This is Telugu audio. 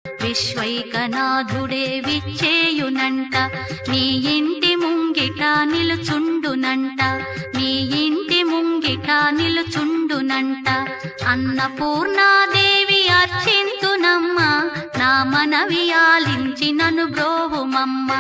విశ్వైకనాథుడే విచ్చేయునంట, నీ ఇంటి ముంగిట నిలుచుండునంట, నీ ఇంటి ముంగిట నిలుచుండునంట. అన్నపూర్ణాదేవి అర్చింతునమ్మ, నా మనవి ఆలించి నన్ను బ్రోవుమమ్మ.